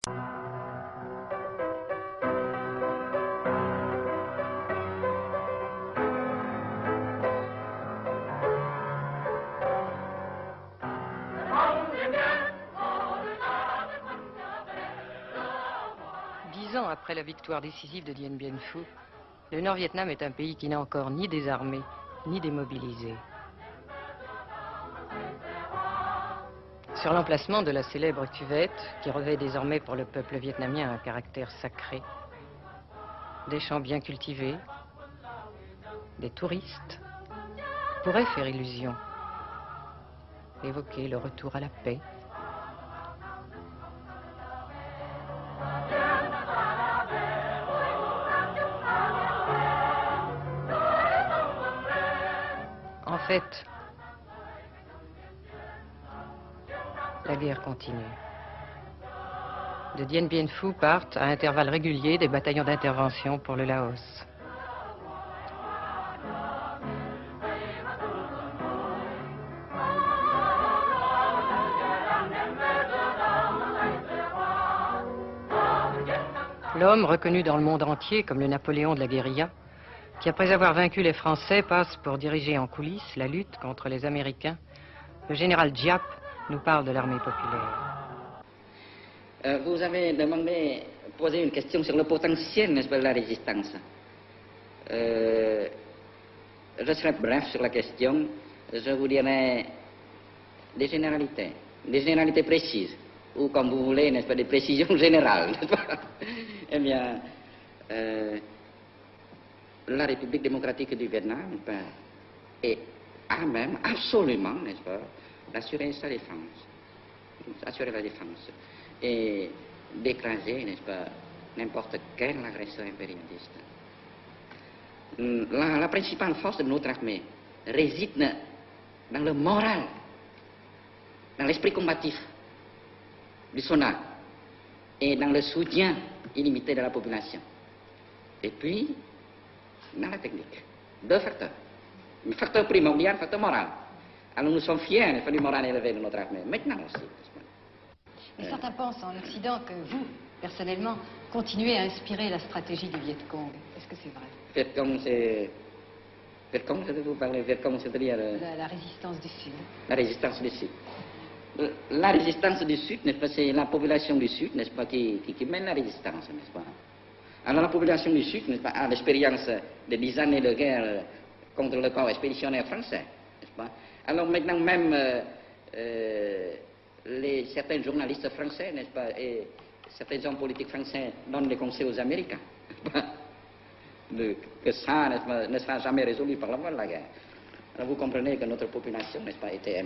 10 ans après la victoire décisive de Dien Bien Phu, le Nord-Vietnam est un pays qui n'a encore ni désarmé, ni démobilisé. Sur l'emplacement de la célèbre cuvette, qui revêt désormais pour le peuple vietnamien un caractère sacré, des champs bien cultivés, des touristes pourraient faire illusion, évoquer le retour à la paix. En fait, la guerre continue. De Dien Bien Phu partent à intervalles réguliers des bataillons d'intervention pour le Laos. L'homme reconnu dans le monde entier comme le Napoléon de la guérilla, qui après avoir vaincu les Français passe pour diriger en coulisses la lutte contre les Américains, le général Giap nous parle de l'armée populaire. Vous avez posé une question sur le potentiel, n'est-ce pas, de la résistance. Je serai bref sur la question. Je vous dirai des généralités précises, ou comme vous voulez, n'est-ce pas, des précisions générales, n'est-ce pas? Eh bien, la République démocratique du Vietnam a même absolument, n'est-ce pas, d'assurer sa défense, assurer la défense et d'écraser, n'est-ce pas, n'importe quel agresseur impérialiste. La principale force de notre armée réside dans le moral, dans l'esprit combatif du soldat et dans le soutien illimité de la population. Et puis, dans la technique. Deux facteurs. Le facteur primordial, le facteur moral. Alors nous sommes fiers, n'est-ce pas, du moral élevé de notre armée. Maintenant aussi. Mais certains pensent en Occident que vous, personnellement, continuez à inspirer la stratégie du Viet Cong. Est-ce que c'est vrai? Viet Cong, c'est... Viet Cong, je vais vous parler. Viet Cong, c'est-à-dire... La résistance du Sud. La résistance du Sud. La résistance du Sud, n'est-ce pas, c'est la population du Sud, n'est-ce pas, qui mène la résistance, n'est-ce pas. Alors la population du Sud, n'est-ce pas, a l'expérience de 10 années de guerre contre le corps expéditionnaire français, n'est-ce pas. Alors maintenant même... certains journalistes français, n'est-ce pas, et certains hommes politiques français donnent des conseils aux Américains que ça, n'est-ce pas, ne sera jamais résolu par la voie de la guerre. Alors vous comprenez que notre population, n'est-ce pas, était